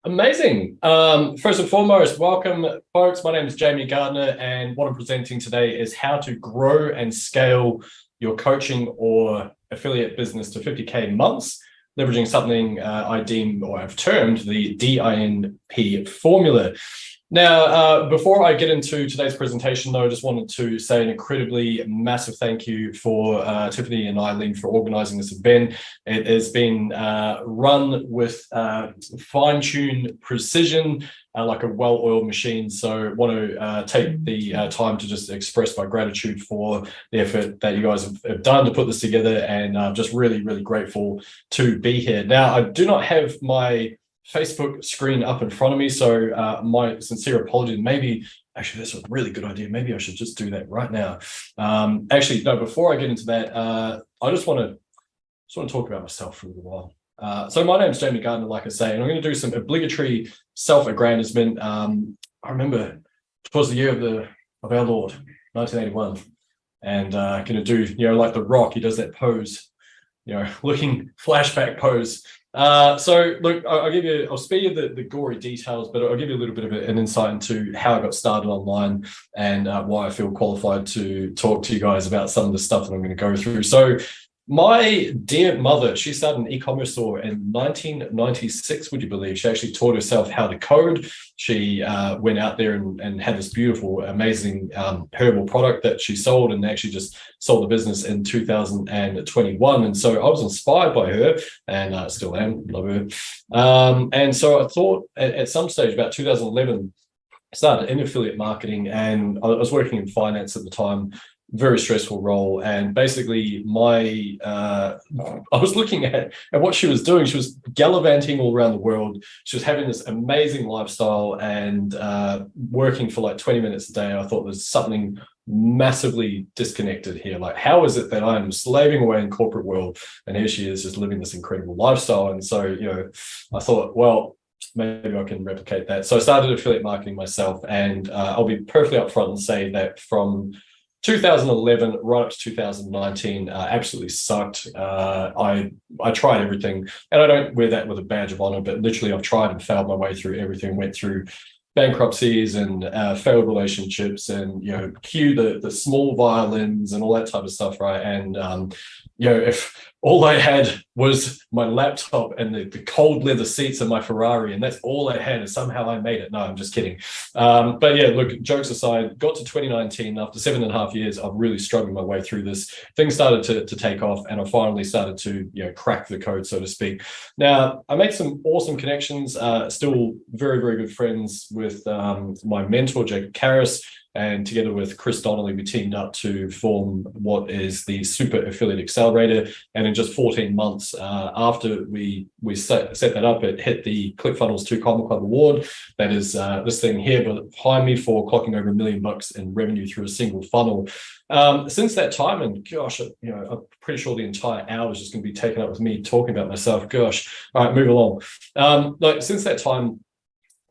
Amazing. First and foremost, welcome, folks. My name is Jamie Gardner, and what I'm presenting today is how to grow and scale your coaching or affiliate business to 50K months, leveraging something I deem or I've termed the DINP formula. Now, before I get into today's presentation, though, I just wanted to say an incredibly massive thank you for Tiffany and Eileen for organizing this event. It has been run with fine-tuned precision, like a well-oiled machine. So I want to take the time to just express my gratitude for the effort that you guys have done to put this together, and I'm just really, really grateful to be here. Now, I do not have my Facebook screen up in front of me, so my sincere apologies. Maybe actually that's a really good idea. Maybe I should just do that right now. Actually, no. Before I get into that, I just want to talk about myself for a little while. So my name is Jamie Gardner, like I say, and I'm going to do some obligatory self-aggrandizement. I remember it was the year of our Lord, 1981, and going to do like The Rock. He does that pose, looking flashback pose. So look, I'll spare you the gory details, but I'll give you a little bit of an insight into how I got started online and why I feel qualified to talk to you guys about some of the stuff that I'm going to go through. So my dear mother, she started an e-commerce store in 1996, would you believe? She actually taught herself how to code. She went out there and had this beautiful, amazing herbal product that she sold, and actually just sold the business in 2021. And so I was inspired by her, and still am, love her. And so I thought at some stage, about 2011, I started in affiliate marketing, and I was working in finance at the time. Very stressful role, and basically I was looking at what she was doing. She was gallivanting all around the world. She was having this amazing lifestyle and working for like 20 minutes a day. I thought there's something massively disconnected here. Like, how is it that I'm slaving away in corporate world, and here she is just living this incredible lifestyle? And so I thought, well, maybe I can replicate that. So I started affiliate marketing myself, and I'll be perfectly upfront and say that from 2011 right up to 2019 absolutely sucked. I tried everything, and I don't wear that with a badge of honor, but literally I've tried and failed my way through everything. Went through bankruptcies and failed relationships, and cue the small violins and all that type of stuff, right? And if all I had was my laptop and the cold leather seats and my Ferrari, and that's all I had, and somehow I made it. No, I'm just kidding. But yeah, look, jokes aside, got to 2019. After 7.5 years, I've really struggled my way through this. Things started to take off, and I finally started to crack the code, so to speak. Now, I made some awesome connections. Still very, very good friends with my mentor, Jacob Karras. And together with Chris Donnelly, we teamed up to form what is the Super Affiliate Accelerator. And in just 14 months after we set that up, it hit the ClickFunnels 2 Comma Club Award. That is this thing here behind me, for clocking over $1 million in revenue through a single funnel. Since that time, and gosh, I'm pretty sure the entire hour is just going to be taken up with me talking about myself. Gosh, all right, move along. Since that time,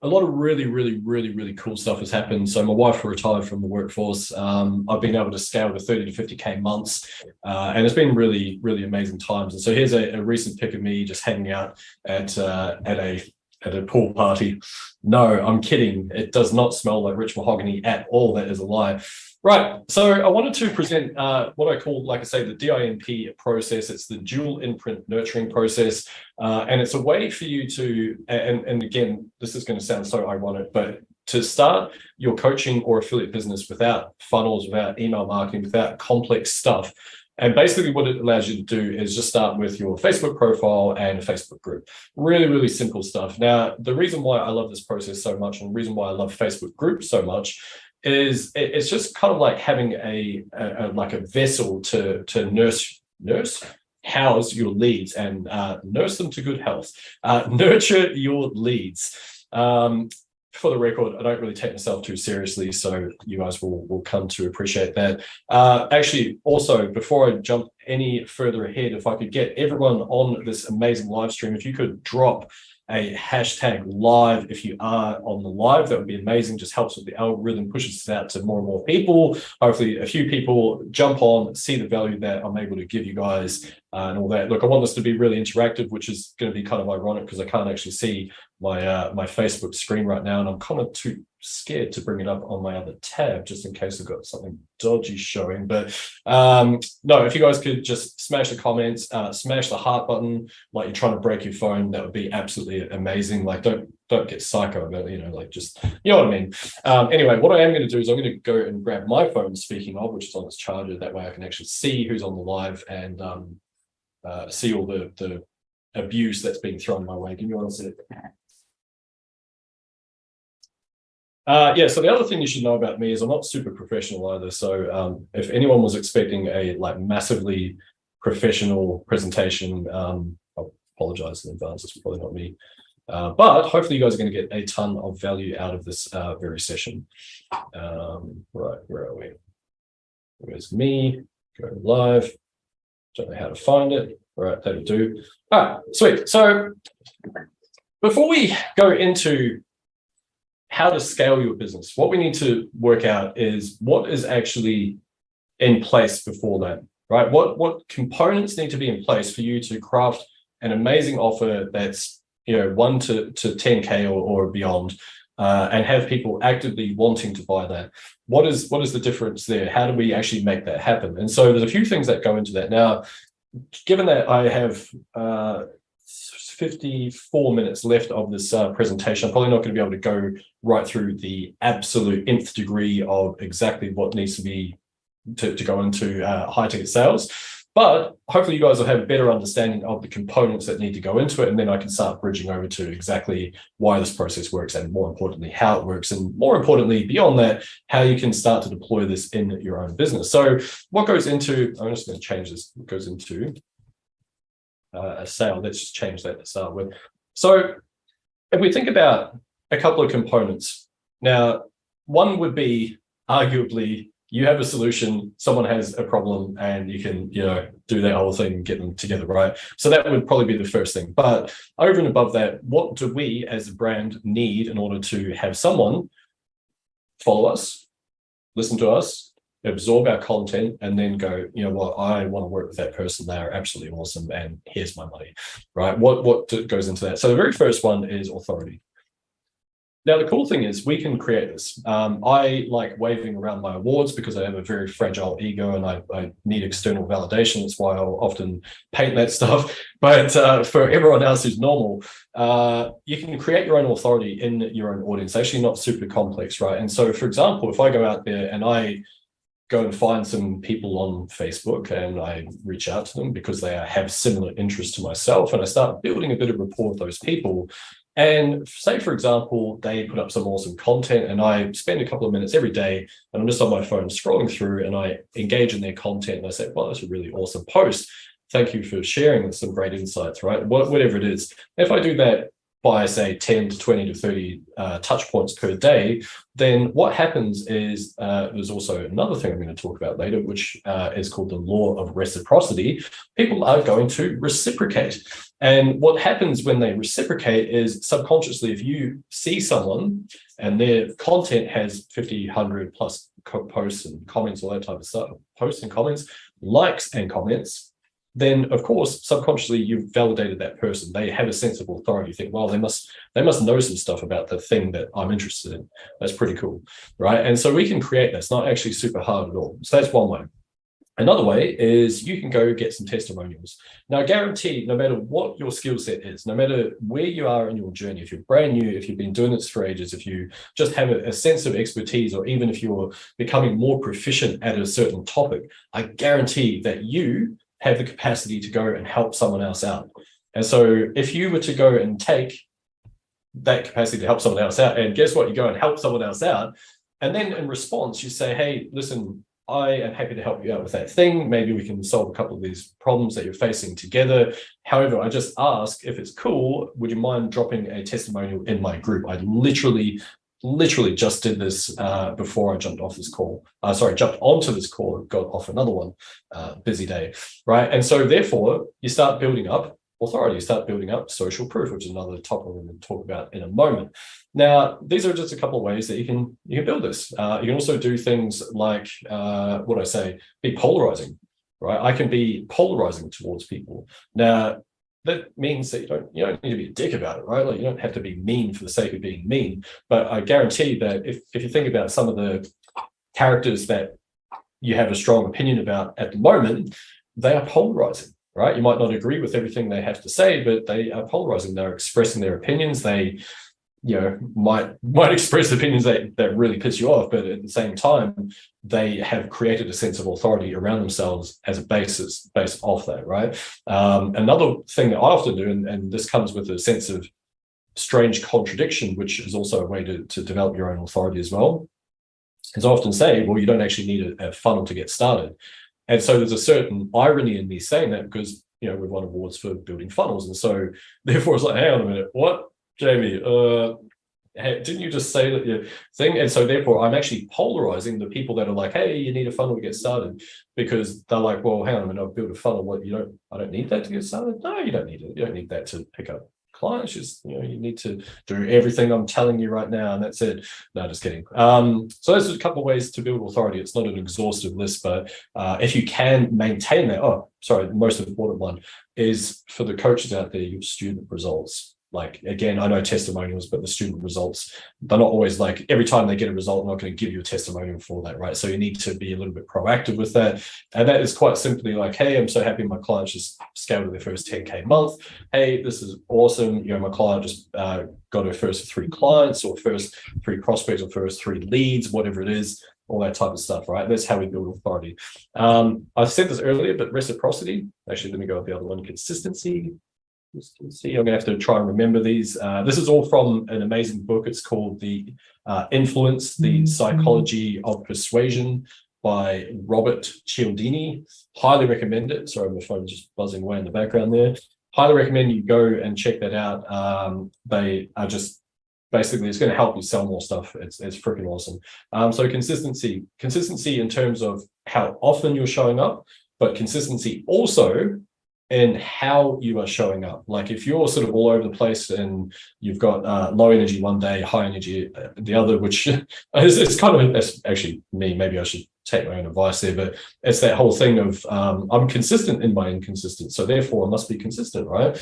a lot of really, really, really, really cool stuff has happened. So my wife retired from the workforce. I've been able to scale to 30 to 50K months, and it's been really, really amazing times. And so here's a recent pic of me just hanging out at a pool party. No, I'm kidding. It does not smell like rich mahogany at all. That is a lie. Right, so I wanted to present what I call, like I say, the DINP process. It's the dual imprint nurturing process, and it's a way for you to, and again, this is going to sound so ironic, but to start your coaching or affiliate business without funnels, without email marketing, without complex stuff. And basically what it allows you to do is just start with your Facebook profile and a Facebook group. Really, really simple stuff. Now, the reason why I love this process so much, and the reason why I love Facebook groups so much, is it's just kind of like having a vessel to house your leads and nurse them to good health. Nurture your leads. For the record, I don't really take myself too seriously, so you guys will come to appreciate that. Actually, also, before I jump any further ahead, if I could get everyone on this amazing live stream, if you could drop a hashtag live if you are on the live, that would be amazing. Just helps with the algorithm, pushes it out to more and more people. Hopefully a few people jump on, see the value that I'm able to give you guys, and all that. Look, I want this to be really interactive, which is going to be kind of ironic because I can't actually see my Facebook screen right now, and I'm kind of too scared to bring it up on my other tab just in case I've got something dodgy showing. But no, if you guys could just smash the comments, smash the heart button like you're trying to break your phone, that would be absolutely amazing. Like don't get psycho about it, like just, you know what I mean. Anyway, what I am going to do is I'm going to go and grab my phone, speaking of, which is on its charger. That way I can actually see who's on the live and see all the abuse that's being thrown my way. Give me one second. Yeah, so the other thing you should know about me is I'm not super professional either. So if anyone was expecting a massively professional presentation, I apologize in advance. It's probably not me. But hopefully you guys are going to get a ton of value out of this very session. Right, where are we? Where's me? Go live. Don't know how to find it. All right, that'll do. All right, sweet. So before we go into how to scale your business, what we need to work out is what is actually in place before that, right? What components need to be in place for you to craft an amazing offer that's 1 to 10K or beyond, and have people actively wanting to buy that. What is the difference there? How do we actually make that happen? And so there's a few things that go into that. Now, given that I have 54 minutes left of this presentation, I'm probably not going to be able to go right through the absolute nth degree of exactly what needs to be to go into high ticket sales. But hopefully you guys will have a better understanding of the components that need to go into it, and then I can start bridging over to exactly why this process works, and more importantly, how it works, and more importantly, beyond that, how you can start to deploy this in your own business. So what goes into, I'm just going to change this, what goes into a sale. Let's just change that to start with. So if we think about a couple of components, now, one would be arguably you have a solution, someone has a problem, and you can, do that whole thing and get them together, right? So that would probably be the first thing. But over and above that, what do we as a brand need in order to have someone follow us, listen to us, absorb our content, and then go, what, I want to work with that person. They are absolutely awesome, and here's my money, right? What goes into that? So the very first one is authority. Now, the cool thing is we can create this. I like waving around my awards because I have a very fragile ego and I need external validation. That's why I'll often paint that stuff. But for everyone else who's normal, you can create your own authority in your own audience. Actually not super complex, right? And so, for example, if I go out there and I go and find some people on Facebook and I reach out to them because they have similar interests to myself, and I start building a bit of rapport with those people. And say, for example, they put up some awesome content and I spend a couple of minutes every day and I'm just on my phone scrolling through and I engage in their content and I say, well, that's a really awesome post. Thank you for sharing some great insights, right? Whatever it is. If I do that by, say, 10 to 20 to 30 touch points per day, then what happens is there's also another thing I'm going to talk about later, which is called the law of reciprocity. People are going to reciprocate. And what happens when they reciprocate is subconsciously, if you see someone and their content has 50, 100 plus posts and comments, all that type of stuff, posts and comments, likes and comments, then of course, subconsciously you've validated that person. They have a sense of authority. You think, well, they must know some stuff about the thing that I'm interested in. That's pretty cool, right? And so we can create that. It's not actually super hard at all. So that's one way. Another way is you can go get some testimonials. Now, I guarantee no matter what your skill set is, no matter where you are in your journey, if you're brand new, if you've been doing this for ages, if you just have a sense of expertise, or even if you're becoming more proficient at a certain topic, I guarantee that you have the capacity to go and help someone else out. And so if you were to go and take that capacity to help someone else out, and guess what, you go and help someone else out, and then in response, you say, hey, listen, I am happy to help you out with that thing. Maybe we can solve a couple of these problems that you're facing together. However, I just ask if it's cool, would you mind dropping a testimonial in my group? I literally just did this before I jumped off this call. Jumped onto this call and got off another one. Busy day, right? And so therefore, you start building up authority, you start building up social proof, which is another topic we're going to talk about in a moment. Now, these are just a couple of ways that you can build this. You can also do things like, be polarizing. right? I can be polarizing towards people. Now, that means that you don't need to be a dick about it, right? Like you don't have to be mean for the sake of being mean. But I guarantee that if you think about some of the characters that you have a strong opinion about at the moment, they are polarizing, right? You might not agree with everything they have to say, but they are polarizing. They're expressing their opinions. They, might express opinions that really piss you off, but at the same time, they have created a sense of authority around themselves as a basis based off that, right? Another thing that I often do, and this comes with a sense of strange contradiction, which is also a way to develop your own authority as well, is I often say, well, you don't actually need a funnel to get started. And so there's a certain irony in me saying that because, we've won awards for building funnels. And so therefore it's like, hang on a minute, what, Jamie, didn't you just say that your thing? And so therefore I'm actually polarizing the people that are like, hey, you need a funnel to get started, because they're like, well, hang on a minute, I've built a funnel. What, I don't need that to get started? No, you don't need it. You don't need that to pick up clients. Just, you need to do everything I'm telling you right now, and that's it. No, just kidding. So there's a couple of ways to build authority. It's not an exhaustive list, but if you can maintain that, the most important one is for the coaches out there, your student results. Like, again, I know testimonials, but the student results, they're not always like every time they get a result, I'm not going to give you a testimonial for that, right? So you need to be a little bit proactive with that. And that is quite simply like, hey, I'm so happy my clients just scaled to their first 10K month. Hey, this is awesome. My client just got her first 3 clients or first 3 prospects or first 3 leads, whatever it is, all that type of stuff, right? That's how we build authority. I said this earlier, but reciprocity, actually, let me go with the other one, consistency. I'm going to have to try and remember these. This is all from an amazing book. It's called The Influence, The Psychology of Persuasion by Robert Cialdini. Highly recommend it. Sorry, my phone's just buzzing away in the background there. Highly recommend you go and check that out. They are just basically, it's going to help you sell more stuff. It's freaking awesome. So consistency in terms of how often you're showing up, but consistency also in how you are showing up. Like if you're sort of all over the place and you've got low energy one day, high energy the other, which is kind of, that's actually me, maybe I should take my own advice there, but it's that whole thing of I'm consistent in my inconsistent, so therefore I must be consistent, right?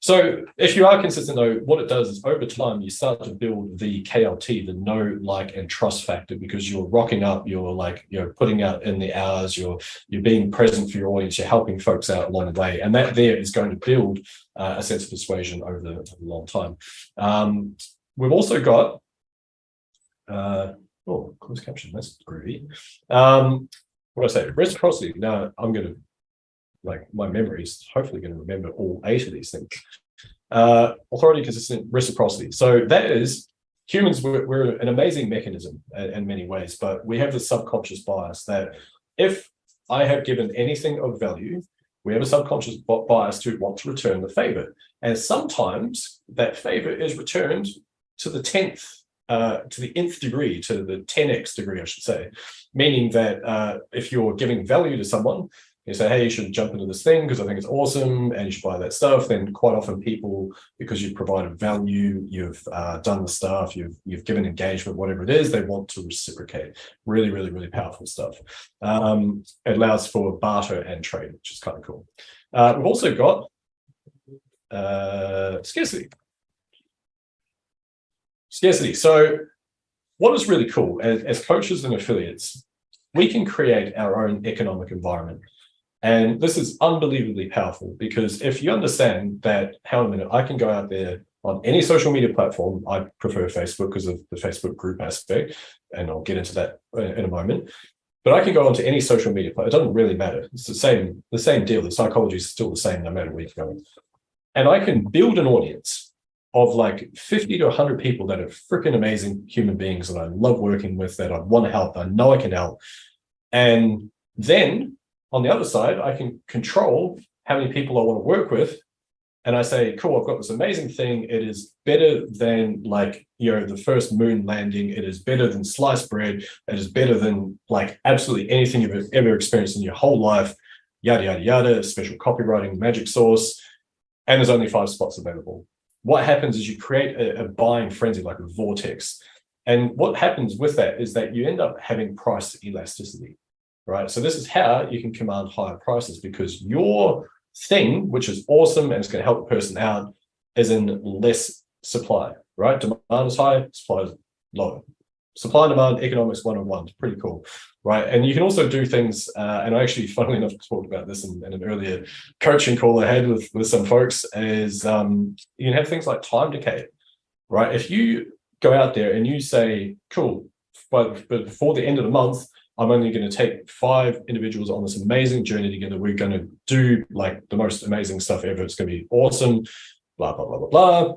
So if you are consistent, though, what it does is over time, you start to build the KLT, the know, like, and trust factor, because you're rocking up, you're like, putting out in the hours, you're being present for your audience, you're helping folks out along the way. And that there is going to build a sense of persuasion over the long time. We've also got, closed caption, that's groovy. What do I say? Reciprocity. Now I'm going to, my memory is hopefully going to remember all 8 of these things. Authority, consistent, reciprocity. So that is, humans, we're an amazing mechanism in many ways, but we have this subconscious bias that if I have given anything of value, we have a subconscious bias to want to return the favor. And sometimes that favor is returned to the 10th, to the nth degree, to the 10x degree, I should say, meaning that if you're giving value to someone, you say, hey, you should jump into this thing because I think it's awesome and you should buy that stuff. Then quite often people, because you've provided value, you've done the stuff, you've given engagement, whatever it is, they want to reciprocate. Really, really, really powerful stuff. It allows for barter and trade, which is kind of cool. We've also got scarcity. So what is really cool, as coaches and affiliates, we can create our own economic environment. And this is unbelievably powerful because if you understand that, hang on a minute, I can go out there on any social media platform. I prefer Facebook because of the Facebook group aspect, and I'll get into that in a moment. But I can go onto any social media platform. It doesn't really matter. It's the same deal. The psychology is still the same no matter where you're going. And I can build an audience of like 50 to 100 people that are freaking amazing human beings that I love working with, that I want to help, I know I can help. And then on the other side, I can control how many people I want to work with. And I say, cool, I've got this amazing thing. It is better than the first moon landing. It is better than sliced bread. It is better than absolutely anything you've ever experienced in your whole life. Yada, yada, yada, special copywriting, magic sauce. And there's only 5 spots available. What happens is you create a buying frenzy, like a vortex. And what happens with that is that you end up having price elasticity. right? So this is how you can command higher prices, because your thing, which is awesome and it's going to help the person out, is in less supply, right? Demand is high, supply is low. Supply and demand economics 101 is pretty cool, right? And you can also do things, and I actually, funnily enough, talked about this in an earlier coaching call I had with some folks, is you can have things like time decay, right? If you go out there and you say, cool, but before the end of the month, I'm only going to take 5 individuals on this amazing journey together. We're going to do like the most amazing stuff ever. It's going to be awesome, blah, blah, blah, blah, blah.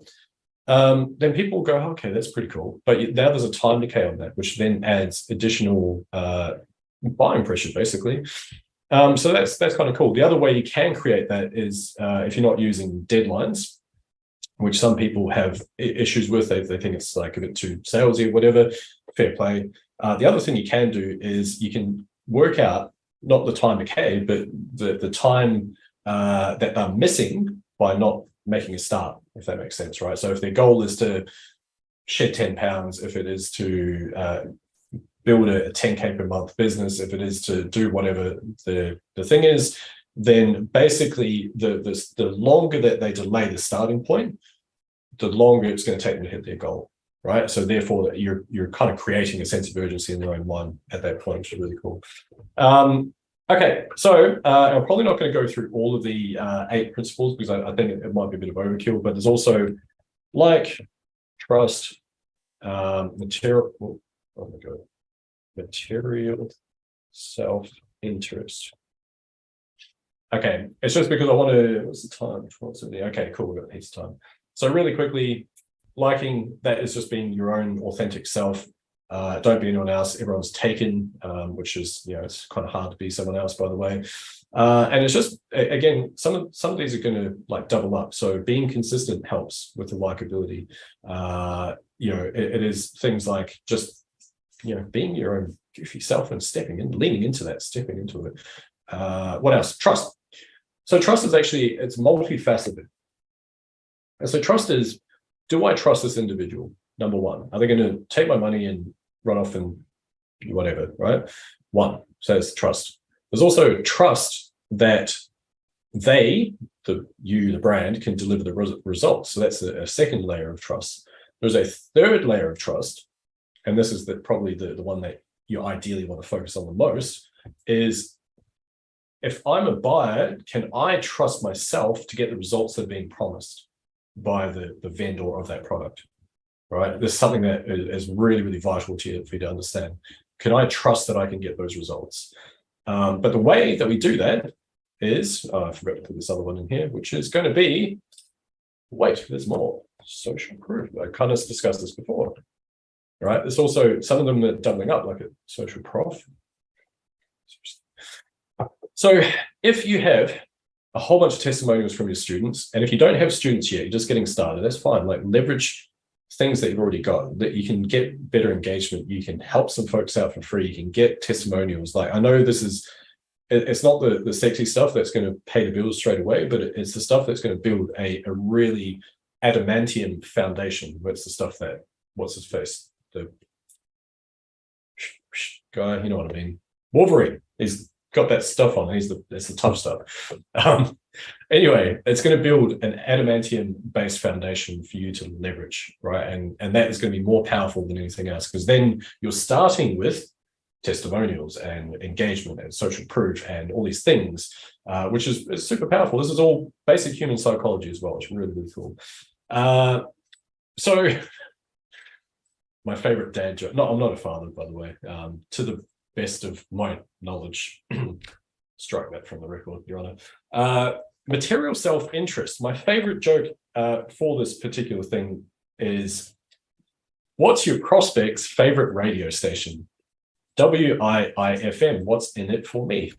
Then people go, okay, that's pretty cool. But now there's a time decay on that, which then adds additional buying pressure, basically. So that's kind of cool. The other way you can create that is if you're not using deadlines, which some people have issues with. They think it's like a bit too salesy or whatever. Fair play. The other thing you can do is you can work out not the time decay, but the time that they're missing by not making a start, if that makes sense, right? So if their goal is to shed 10 pounds, if it is to build a 10K per month business, if it is to do whatever the thing is, then basically the longer that they delay the starting point, the longer it's going to take them to hit their goal, right? So therefore, you're kind of creating a sense of urgency in their own mind at that point, which is really cool. Okay, so I'm probably not going to go through all of the 8 principles, because I think it might be a bit of overkill, but there's also like, trust, material, oh my God, material self-interest. Okay, it's just because I want to, what's the time? Okay, cool, we've got heaps of time. So really quickly, liking, that is just being your own authentic self. Don't be anyone else. Everyone's taken, which is, it's kind of hard to be someone else, by the way. And it's just, again, some of these are going to like double up. So being consistent helps with the likability. It is things like just, being your own goofy self and leaning into that, stepping into it. What else? Trust. So trust is actually, it's multifaceted. And so trust is, do I trust this individual? Number one, are they going to take my money and run off and whatever, right? One, so it's trust. There's also trust that the brand, can deliver the results. So that's a second layer of trust. There's a third layer of trust, and this is probably the one that you ideally want to focus on the most, is if I'm a buyer, can I trust myself to get the results that are being promised by the vendor of that product, right? This is something that is really, really vital for you to understand. Can I trust that I can get those results? But the way that we do that is, I forgot to put this other one in here, which is going to be, wait, there's more, social proof. I kind of discussed this before, right? There's also, some of them are doubling up, like a social prof. So if you have a whole bunch of testimonials from your students, and if you don't have students yet, you're just getting started, that's fine. Like, leverage things that you've already got, that you can get better engagement, you can help some folks out for free, you can get testimonials. Like, I know it's not the sexy stuff that's going to pay the bills straight away, but it's the stuff that's going to build a really adamantium foundation. That's the stuff that, what's his face? The guy, you know what I mean? Wolverine. He's got that stuff on. It's the tough stuff. Anyway, it's going to build an adamantium-based foundation for you to leverage, right? And that is going to be more powerful than anything else, because then you're starting with testimonials and engagement and social proof and all these things, which is super powerful. This is all basic human psychology as well, which is really, really cool. So my favorite dad joke, no, I'm not a father, by the way, to the best of my knowledge, strike that from the record, Your Honor. Material self-interest. My favorite joke for this particular thing is, what's your prospect's favorite radio station? WIIFM, what's in it for me?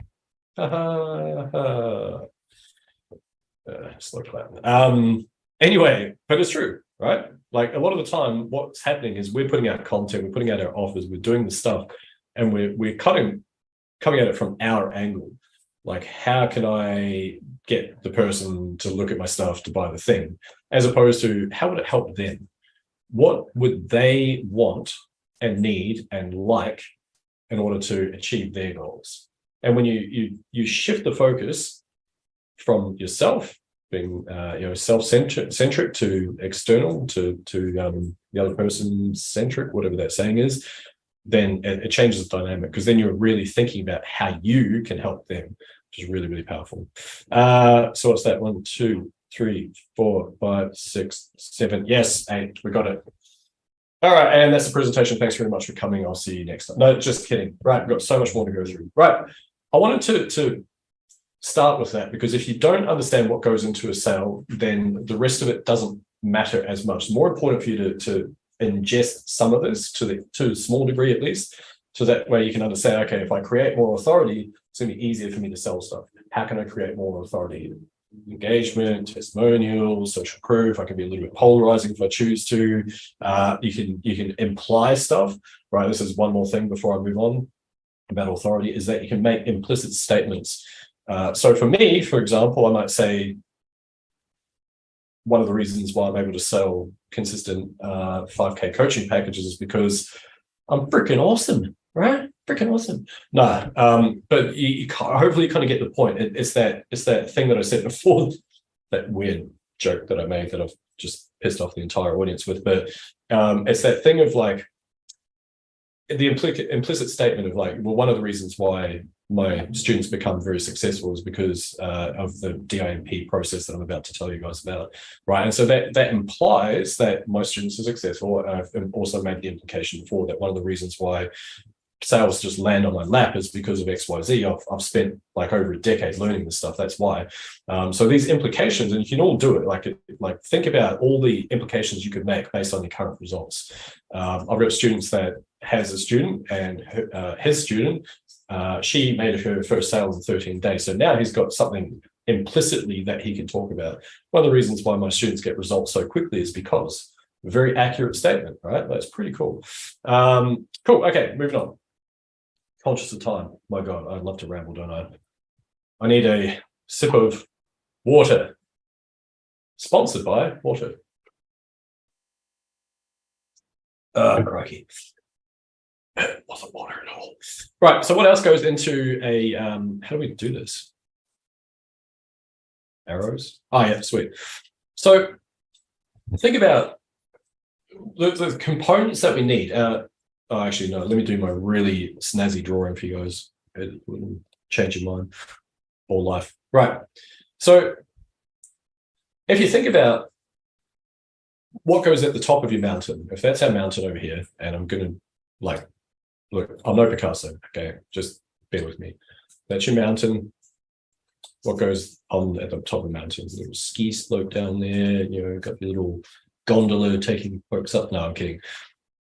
Slow clap. Anyway, but it's true, right? Like, a lot of the time, what's happening is we're putting out content, we're putting out our offers, we're doing the stuff, and we're coming at it from our angle. Like, how can I get the person to look at my stuff to buy the thing, as opposed to how would it help them? What would they want and need and like in order to achieve their goals? And when you shift the focus from yourself being self-centric to external to the other person centric, whatever that saying is, then it changes the dynamic, because then you're really thinking about how you can help them, which is really, really powerful. So what's that? 1, 2, 3, 4, 5, 6, 7. Yes, 8. We got it. All right, and that's the presentation. Thanks very much for coming. I'll see you next time. No, just kidding. Right, we've got so much more to go through. Right, I wanted to start with that, because if you don't understand what goes into a sale, then the rest of it doesn't matter as much. It's more important for you to ingest some of this to a small degree at least, so that way you can understand, okay, if I create more authority, it's going to be easier for me to sell stuff. How can I create more authority? Engagement, testimonials, social proof. I can be a little bit polarizing if I choose to. You can imply stuff, right? This is one more thing before I move on about authority, is that you can make implicit statements. So for me, for example, I might say, one of the reasons why I'm able to sell consistent 5K coaching packages is because I'm freaking awesome, right? Freaking awesome. No, but you hopefully you kind of get the point. It's that thing that I said before, that weird joke that I made that I've just pissed off the entire audience with. But it's that thing of like the implicit statement of like, well, one of the reasons why my students become very successful is because of the DIMP process that I'm about to tell you guys about, right? And so that implies that my students are successful. And I've also made the implication before that one of the reasons why sales just land on my lap is because of XYZ. I've spent like over a decade learning this stuff. That's why. So these implications, and you can all do it. Like think about all the implications you could make based on your current results. I've got students that has a student, and his student, she made her first sale in 13 days. So now he's got something implicitly that he can talk about. One of the reasons why my students get results so quickly is because a very accurate statement, right? That's pretty cool. Cool. Okay, moving on. Conscious of time. My God, I love to ramble, don't I? I need a sip of water. Sponsored by water. Crikey. It wasn't water at all. Right, so what else goes into a, how do we do this? Arrows? Oh, yeah, sweet. So think about the components that we need. Oh, actually, no, let me do my really snazzy drawing for you guys. It will change your mind or life. Right. So if you think about what goes at the top of your mountain, if that's our mountain over here, and I'm going to like, look, I'm no Picasso, okay? Just bear with me. That's your mountain. What goes on at the top of the mountain? A little ski slope down there, you know, got the little gondola taking folks up. No, I'm kidding.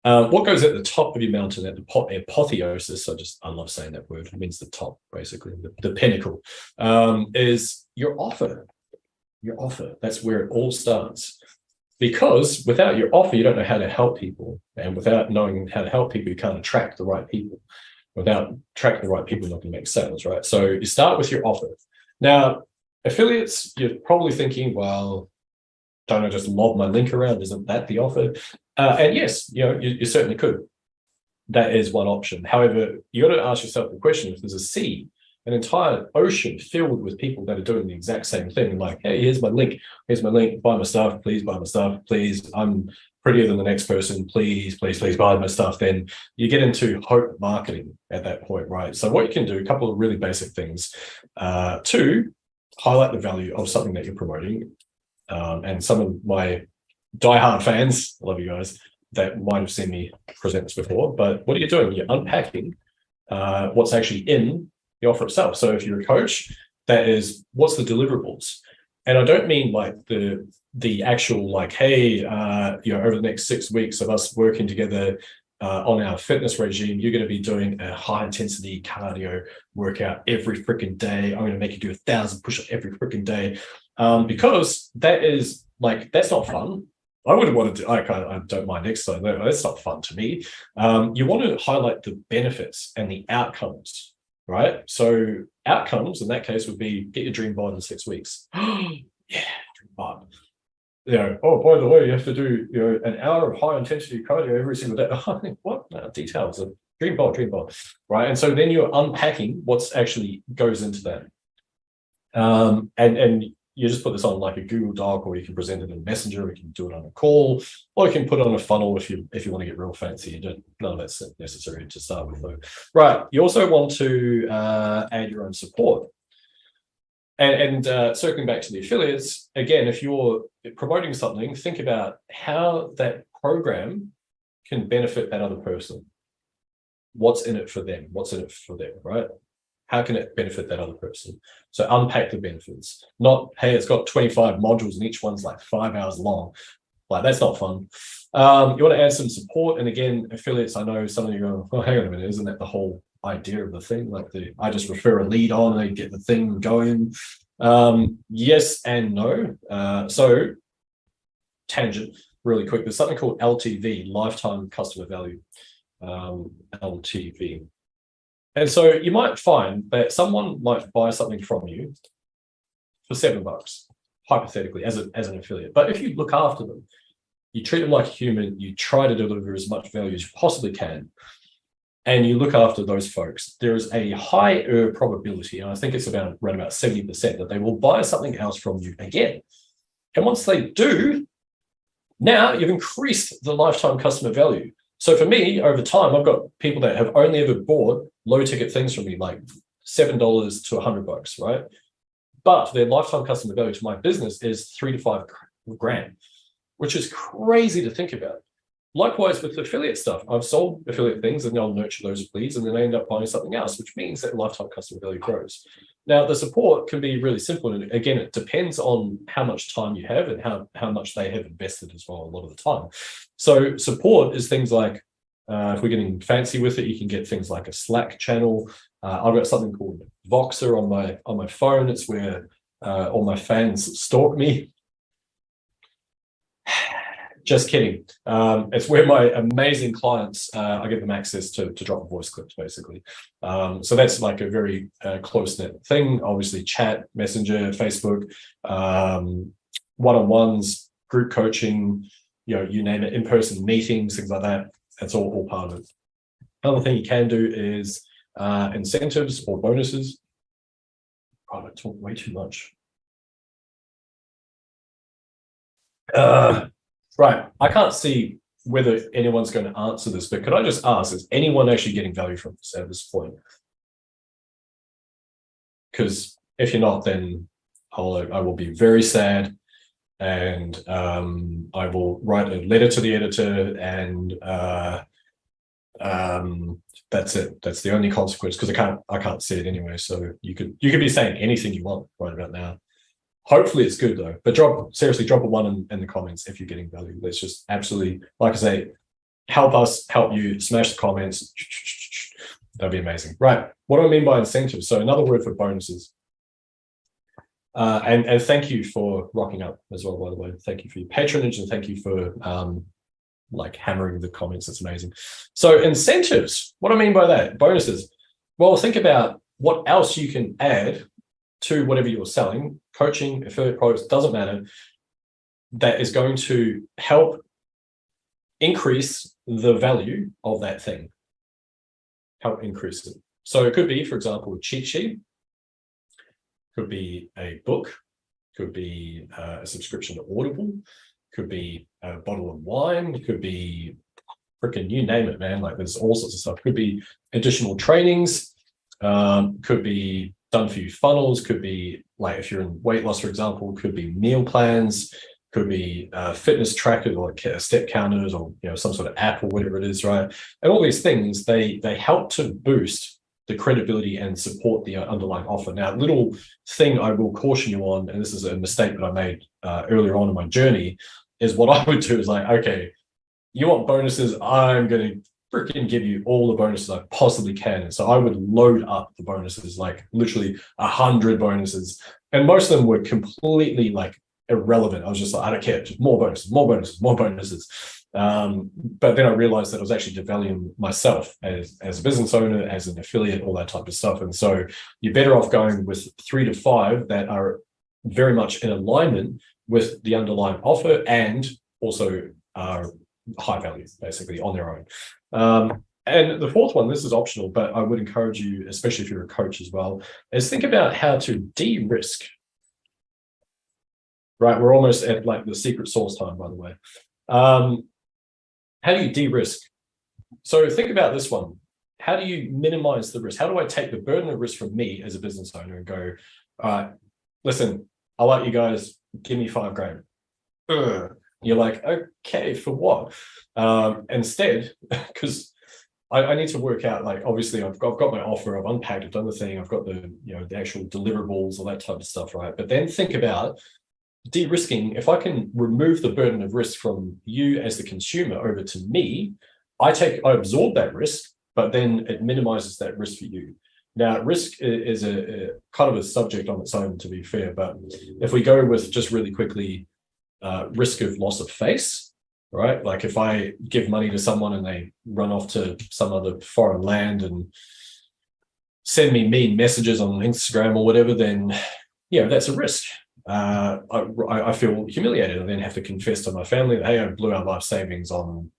What goes at the top of your mountain, at the apotheosis, I love saying that word, it means the top, basically, the pinnacle, is your offer. Your offer, that's where it all starts. Because without your offer, you don't know how to help people. And without knowing how to help people, you can't attract the right people. Without attracting the right people, you're not going to make sales, right? So you start with your offer. Now, affiliates, you're probably thinking, well, don't I just lob my link around? Isn't that the offer? And yes, you know, you certainly could. That is one option. However, you got to ask yourself the question: if there's a sea, an entire ocean filled with people that are doing the exact same thing, like, hey, here's my link, buy my stuff, please buy my stuff, please, I'm prettier than the next person, please buy my stuff, then you get into hope marketing at that point, right? So what you can do, a couple of really basic things to highlight the value of something that you're promoting. And some of my diehard fans, I love you guys, that might have seen me present this before, but what are you doing? You're unpacking what's actually in the offer itself. So if you're a coach, that is, what's the deliverables? And I don't mean like the actual like, hey, you know, over the next 6 weeks of us working together on our fitness regime, you're going to be doing a high intensity cardio workout every freaking day. I'm going to make you do 1,000 push-ups every freaking day. Because that is like, that's not fun. I wouldn't want to do, I don't mind exercise. No, that's not fun to me. You want to highlight the benefits and the outcomes, right? So outcomes in that case would be get your dream bod in 6 weeks. Yeah, dream bod. You know, oh, by the way, you have to do, you know, an hour of high intensity cardio every single day. What? No, details. dream bold, right? And so then you're unpacking what's actually goes into that. And you just put this on like a Google Doc, or you can present it in Messenger, or you can do it on a call, or you can put it on a funnel if you want to get real fancy. None of that's necessary to start with, though. Right. You also want to add your own support. And circling back to the affiliates, again, if you're promoting something, think about how that program can benefit that other person. What's in it for them? What's in it for them, right? How can it benefit that other person? So unpack the benefits. Not, hey, it's got 25 modules and each one's like 5 hours long. Like, that's not fun. You want to add some support. And again, affiliates, I know some of you go, oh, hang on a minute, isn't that the whole idea of the thing? Like, I just refer a lead on and they get the thing going. Yes and no. So tangent really quick. There's something called LTV, lifetime customer value. LTV. And so you might find that someone might buy something from you for $7, hypothetically, as an affiliate. But if you look after them, you treat them like a human, you try to deliver as much value as you possibly can, and you look after those folks, there is a higher probability, and I think it's around 70%, that they will buy something else from you again. And once they do, now you've increased the lifetime customer value. So for me, over time, I've got people that have only ever bought low ticket things from me, like $7 to $100, right? But their lifetime customer value to my business is $3 to $5 grand, which is crazy to think about. Likewise with affiliate stuff, I've sold affiliate things and they'll nurture those leads and then they end up buying something else, which means that lifetime customer value grows. Now, the support can be really simple. And again, it depends on how much time you have and how much they have invested as well a lot of the time. So support is things like, if we're getting fancy with it, you can get things like a Slack channel. I've got something called Voxer on my phone. It's where all my fans stalk me. Just kidding. It's where my amazing clients, I give them access to drop voice clips, basically. So that's like a very close-knit thing. Obviously, chat, Messenger, Facebook, one-on-ones, group coaching, you name it, in-person meetings, things like that. That's all part of it. Another thing you can do is incentives or bonuses. Oh, I talk way too much. Right, I can't see whether anyone's going to answer this, but could I just ask, is anyone actually getting value from this at this point? Because if you're not, then I will be very sad, and I will write a letter to the editor, and that's it. That's the only consequence, because I can't see it anyway. So you could be saying anything you want right about now. Hopefully it's good though, but seriously drop a 1 in the comments if you're getting value. Let's just absolutely, like I say, help us help you. Smash the comments. That'd be amazing. Right, what do I mean by incentives? So another word for bonuses. And thank you for rocking up as well, by the way. Thank you for your patronage, and thank you for like hammering the comments. That's amazing. So incentives, what do I mean by that? Bonuses. Well, think about what else you can add to whatever you're selling, coaching, affiliate products, doesn't matter, that is going to help increase the value of that thing, help increase it. So it could be, for example, a cheat sheet, could be a book, could be a subscription to Audible, could be a bottle of wine, it could be freaking, you name it, man. Like, there's all sorts of stuff. Could be additional trainings, could be done for you funnels, could be like, if you're in weight loss, for example, could be meal plans, could be fitness trackers or step counters, or some sort of app or whatever it is, right? And all these things, they help to boost the credibility and support the underlying offer. Now, little thing I will caution you on, and this is a mistake that I made earlier on in my journey, is what I would do is like, okay, you want bonuses, I'm going to freaking give you all the bonuses I possibly can. And so I would load up the bonuses, like literally 100 bonuses. And most of them were completely like irrelevant. I was just like, I don't care, just more bonuses, more bonuses, more bonuses. But then I realized that I was actually devaluing myself as a business owner, as an affiliate, all that type of stuff. And so you're better off going with 3 to 5 that are very much in alignment with the underlying offer and also are high value, basically, on their own. And the fourth one, this is optional, but I would encourage you, especially if you're a coach as well, is think about how to de-risk. Right, we're almost at like the secret sauce time, by the way. How do you de-risk? So think about this one. How do you minimize the risk? How do I take the burden of risk from me as a business owner and go, all right, listen, I like you guys, give me $5,000. You're like, okay, for what? Instead, because I need to work out, like, obviously I've got my offer, I've unpacked, I've done the thing, I've got the, the actual deliverables, all that type of stuff, right? But then think about de-risking. If I can remove the burden of risk from you as the consumer over to me, I absorb that risk, but then it minimizes that risk for you. Now, risk is a kind of a subject on its own, to be fair, but if we go with just really quickly, risk of loss of face, right? Like if I give money to someone and they run off to some other foreign land and send me mean messages on Instagram or whatever, then that's a risk. I feel humiliated. I then have to confess to my family that, hey, I blew our life savings on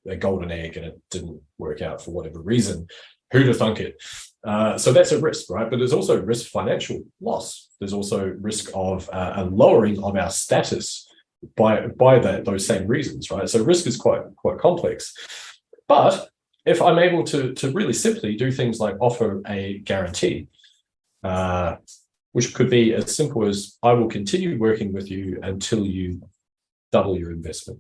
a golden egg and it didn't work out for whatever reason. Who'd have thunk it? So that's a risk, right? But there's also risk financial loss. There's also risk of a lowering of our status by those same reasons, right? So risk is quite complex. But if I'm able to really simply do things like offer a guarantee, which could be as simple as, I will continue working with you until you double your investment.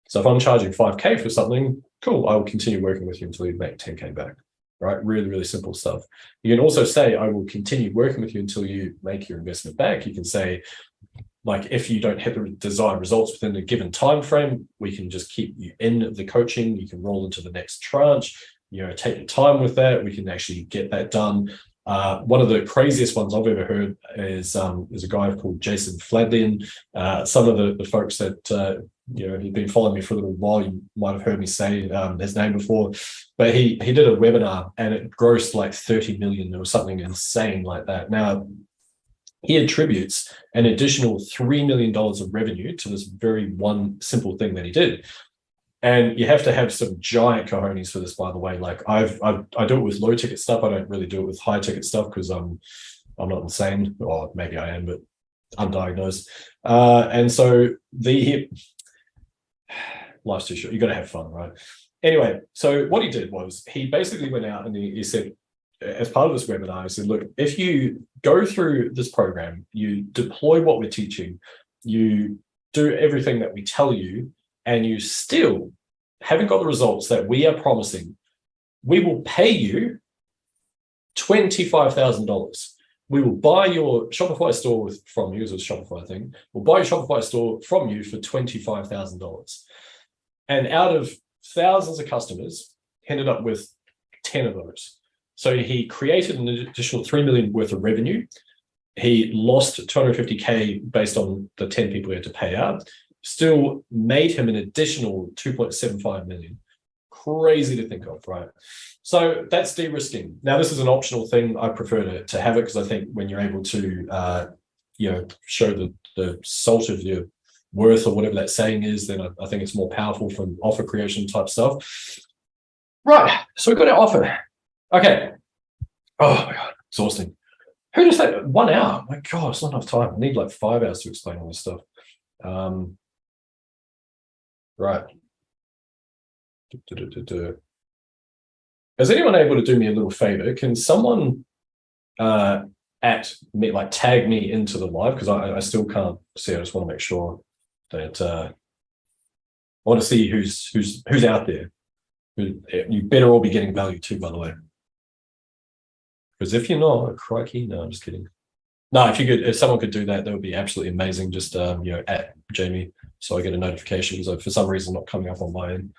So if I'm charging 5K for something, cool, I will continue working with you until you make 10K back, right? Really, really simple stuff. You can also say, I will continue working with you until you make your investment back. You can say, like, if you don't hit the desired results within a given time frame, we can just keep you in the coaching. You can roll into the next tranche, take your time with that. We can actually get that done. One of the craziest ones I've ever heard is there's a guy called Jason Fladlien. Some of the folks that you've been following me for a little while, you might have heard me say his name before, but he did a webinar and it grossed like 30 million or something insane like that. Now, he attributes an additional $3 million of revenue to this very one simple thing that he did. And you have to have some giant cojones for this, by the way. Like I do it with low ticket stuff. I don't really do it with high ticket stuff because I'm not insane, or maybe I am, but undiagnosed. And so life's too short. You got to have fun, right? Anyway, so what he did was he basically went out and he said, as part of this webinar, he said, look, if you go through this program, you deploy what we're teaching, you do everything that we tell you, and you still haven't got the results that we are promising, we will pay you $25,000. We will buy your Shopify store from you, as a Shopify thing. We'll buy your Shopify store from you for $25,000. And out of thousands of customers, he ended up with 10 of those. So he created an additional 3 million worth of revenue. He lost 250K based on the 10 people he had to pay out. Still made him an additional 2.75 million. Crazy to think of, right? So that's de-risking. Now, this is an optional thing. I prefer to have it because I think when you're able to, show the salt of your worth or whatever that saying is, then I think it's more powerful from offer creation type stuff. Right. So we've got our offer. Okay. Oh my God, exhausting. Who just said 1 hour? My God, it's not enough time. I need like 5 hours to explain all this stuff. Right. Is anyone able to do me a little favor? Can someone at me, like tag me into the live? Because I still can't see. I just want to make sure that I want to see who's out there. You better all be getting value too, by the way. Because if you're not, crikey, no, I'm just kidding. No, if someone could do that, that would be absolutely amazing. Just at Jamie, so I get a notification because for some reason not coming up on my end.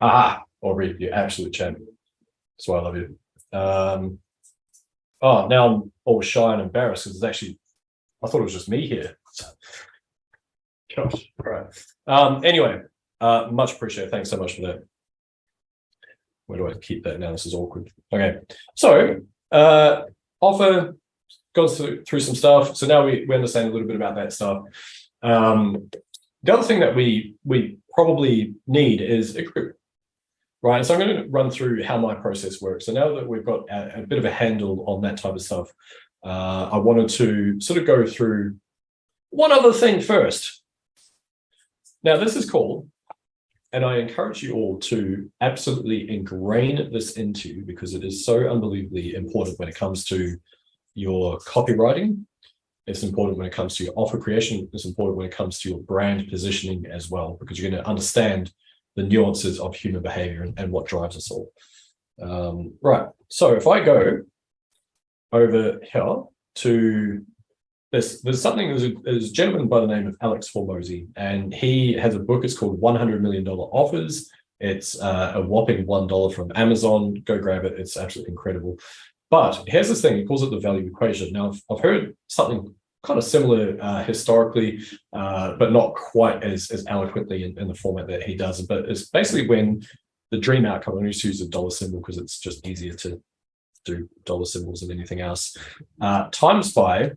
Aubrey, you're absolute champion. That's why I love you. Now I'm all shy and embarrassed because it's actually, I thought it was just me here. Gosh, all right. Anyway, much appreciated. Thanks so much for that. Where do I keep that now? This is awkward. Okay, so offer goes through some stuff. So now we understand a little bit about that stuff. The other thing that we probably need is a group, right? And so I'm going to run through how my process works. So now that we've got a bit of a handle on that type of stuff, I wanted to sort of go through one other thing first. Now, this is cool, and I encourage you all to absolutely ingrain this into you because it is so unbelievably important when it comes to your copywriting. It's important when it comes to your offer creation. It's important when it comes to your brand positioning as well, because you're going to understand the nuances of human behavior and what drives us all. Right. So if I go over here to there's something, there's a gentleman by the name of Alex Hormozi, and he has a book. It's called $100 Million Offers. It's a whopping $1 from Amazon. Go grab it. It's absolutely incredible. But here's this thing. He calls it the value equation. Now, I've heard something kind of similar historically, but not quite as eloquently in the format that he does. But it's basically when the dream outcome, I used to use a dollar symbol because it's just easier to do dollar symbols than anything else, times by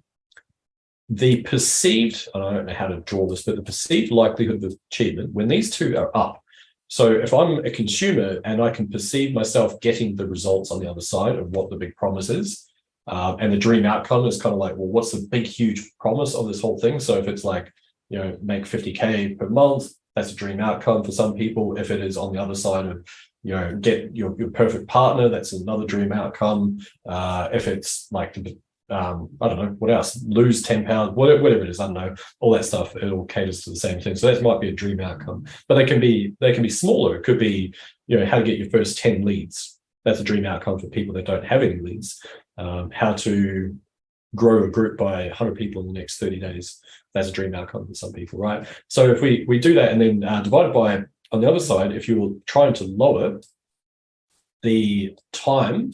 the perceived, and I don't know how to draw this, but the perceived likelihood of achievement when these two are up. So if I'm a consumer and I can perceive myself getting the results on the other side of what the big promise is, and the dream outcome is kind of like, well, what's the big, huge promise of this whole thing? So if it's like, make 50K per month, that's a dream outcome for some people. If it is on the other side of, get your perfect partner, that's another dream outcome. If it's like, I don't know, what else? Lose 10 pounds, whatever it is, I don't know, all that stuff, it all caters to the same thing. So that might be a dream outcome, but they can be smaller. It could be, how to get your first 10 leads. That's a dream outcome for people that don't have any leads. How to grow a group by 100 people in the next 30 days. That's a dream outcome for some people, right? So if we do that and then divide it by, on the other side, if you're trying to lower the time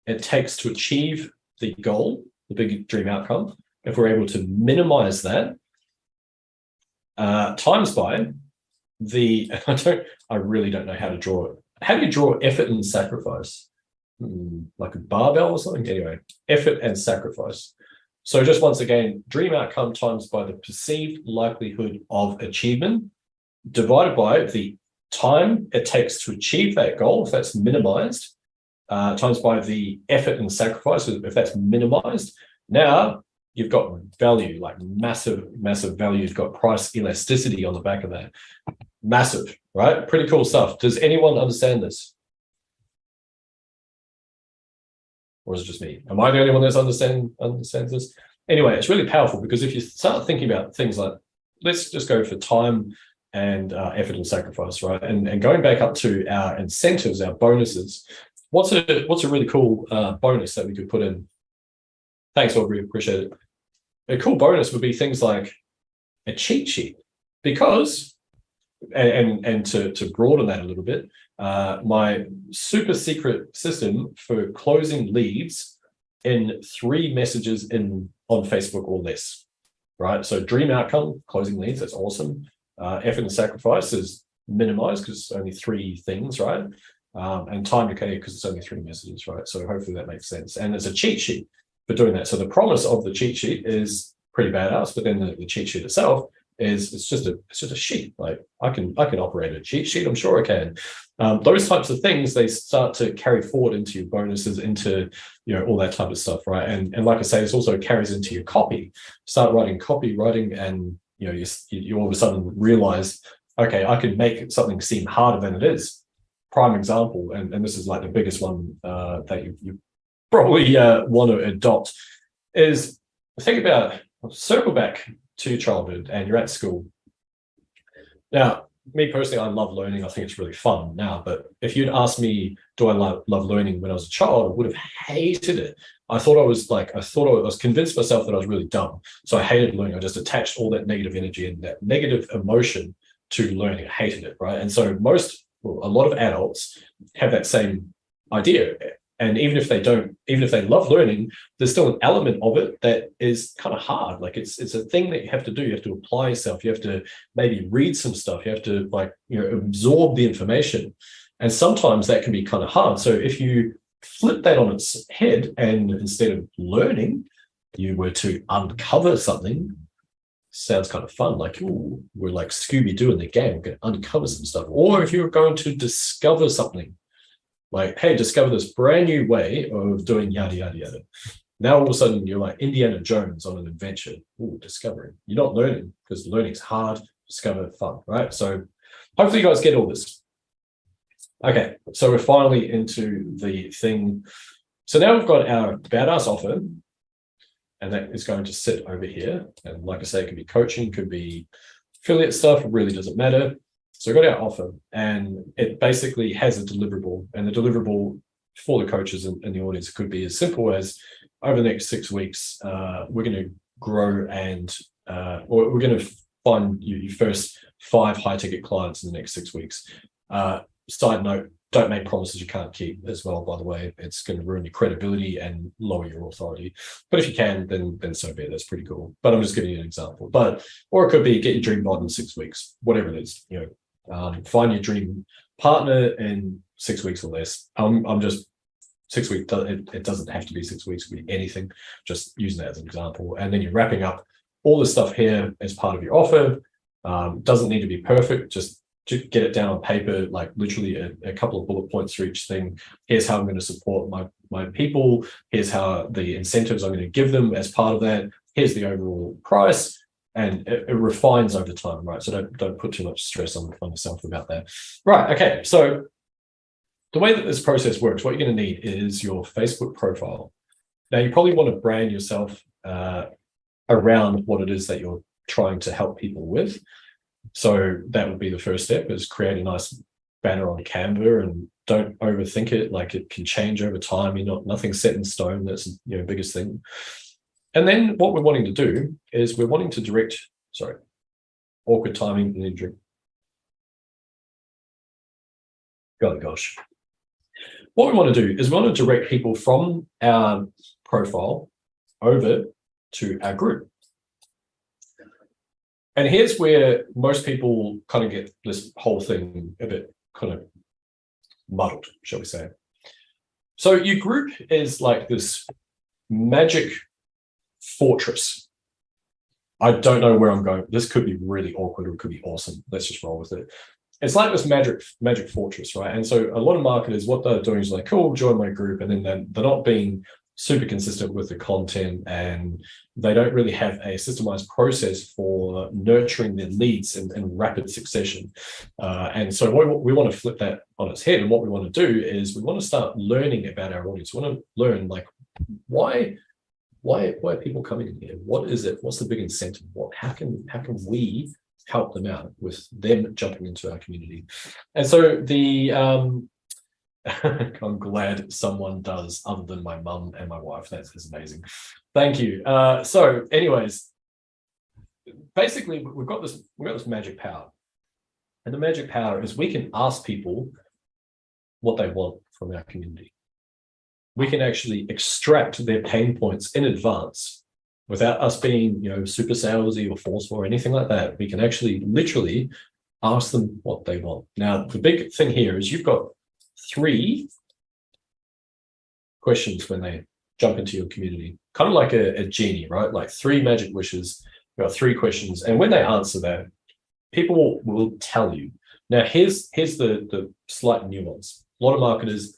it takes to achieve the goal, the big dream outcome, if we're able to minimize that, times by the, I really don't know how to draw it. How do you draw effort and sacrifice? Like a barbell or something? Anyway, effort and sacrifice. So just once again, dream outcome times by the perceived likelihood of achievement divided by the time it takes to achieve that goal, if that's minimized, times by the effort and sacrifice, if that's minimized. Now you've got value, like massive value. You've got price elasticity on the back of that. Massive, right? Pretty cool stuff. Does anyone understand this? Or is it just me? Am I the only one that understands this? Anyway, it's really powerful because if you start thinking about things like, let's just go for time and effort and sacrifice, right? And going back up to our incentives, our bonuses, what's a really cool bonus that we could put in? Thanks, Aubrey, appreciate it. A cool bonus would be things like a cheat sheet, because, and to broaden that a little bit, my super secret system for closing leads in 3 messages on Facebook or less, right? So dream outcome, closing leads, that's awesome. Effort and sacrifice is minimized because it's only 3 things, right? And time decay because it's only 3 messages, right? So hopefully that makes sense. And there's a cheat sheet for doing that. So the promise of the cheat sheet is pretty badass, but then the cheat sheet itself is it's just a sheet. Like I can operate a cheat sheet. I'm sure I can. Those types of things, they start to carry forward into your bonuses, into all that type of stuff, right? And like I say, this also carries into your copy. Start writing copywriting, and you all of a sudden realize, okay, I can make something seem harder than it is. Prime example, and this is like the biggest one that you probably want to adopt, is think about, circle back to childhood and you're at school. Now, me personally, I love learning. I think it's really fun now. But if you'd asked me, do I love learning when I was a child, I would have hated it. I thought I was convinced myself that I was really dumb. So I hated learning. I just attached all that negative energy and that negative emotion to learning. I hated it, right? And so a lot of adults have that same idea. And even if they love learning, there's still an element of it that is kind of hard. Like it's a thing that you have to do. You have to apply yourself. You have to maybe read some stuff. You have to absorb the information. And sometimes that can be kind of hard. So if you flip that on its head and instead of learning, you were to uncover something, sounds kind of fun, like, ooh, we're like Scooby-Doo in the game, we're going to uncover some stuff. Or if you're going to discover something, like, hey, discover this brand new way of doing yada, yada, yada. Now all of a sudden you're like Indiana Jones on an adventure. Ooh, discovering. You're not learning, because learning's hard, discover fun, right? So hopefully you guys get all this. Okay, so we're finally into the thing. So now we've got our badass offer, and that is going to sit over here. And like I say, it could be coaching, could be affiliate stuff, it really doesn't matter. So we've got our offer, and it basically has a deliverable, and the deliverable for the coaches and the audience could be as simple as, over the next 6 weeks, we're going to grow and or we're going to find your first 5 high-ticket clients in the next 6 weeks. Side note, don't make promises you can't keep as well, by the way. It's going to ruin your credibility and lower your authority. But if you can, then so be it. That's pretty cool. But I'm just giving you an example. Or it could be get your dream bod in 6 weeks, whatever it is. Find your dream partner in 6 weeks or less. I'm just 6 weeks. It doesn't have to be 6 weeks. It could be anything. Just using that as an example. And then you're wrapping up all the stuff here as part of your offer. Doesn't need to be perfect. Just to get it down on paper, like literally a couple of bullet points for each thing. Here's how I'm going to support my people. Here's how the incentives I'm going to give them as part of that. Here's the overall price, and it refines over time, right? So don't put too much stress on yourself about that. Right, okay, so the way that this process works, what you're going to need is your Facebook profile. Now, you probably want to brand yourself around what it is that you're trying to help people with. So that would be the first step, is create a nice banner on Canva, and don't overthink it. Like, it can change over time. Nothing's set in stone. That's biggest thing. And then what we're wanting to do is we're wanting to direct, awkward timing and drink. Golly gosh. What we want to do is we want to direct people from our profile over to our group. And here's where most people kind of get this whole thing a bit kind of muddled, shall we say. So your group is like this magic fortress. I don't know where I'm going. This could be really awkward, or it could be awesome. Let's just roll with it. It's like this magic fortress, right? And so a lot of marketers, what they're doing is like, cool, join my group. And then they're not being super consistent with the content, and they don't really have a systemized process for nurturing their leads in rapid succession. And so we want to flip that on its head. And what we want to do is we want to start learning about our audience. We want to learn, like, why are people coming in here? What is it? What's the big incentive? How can we help them out with them jumping into our community? And so I'm glad someone does, other than my mum and my wife. That's amazing. Thank you. So anyways, basically we've got this magic power. And the magic power is we can ask people what they want from our community. We can actually extract their pain points in advance without us being, super salesy or forceful or anything like that. We can actually literally ask them what they want. Now, the big thing here is you've got 3 questions when they jump into your community, kind of like a genie, right? Like 3 magic wishes. You've got 3 questions, and when they answer that, people will tell you. Now, here's the slight nuance. A lot of marketers,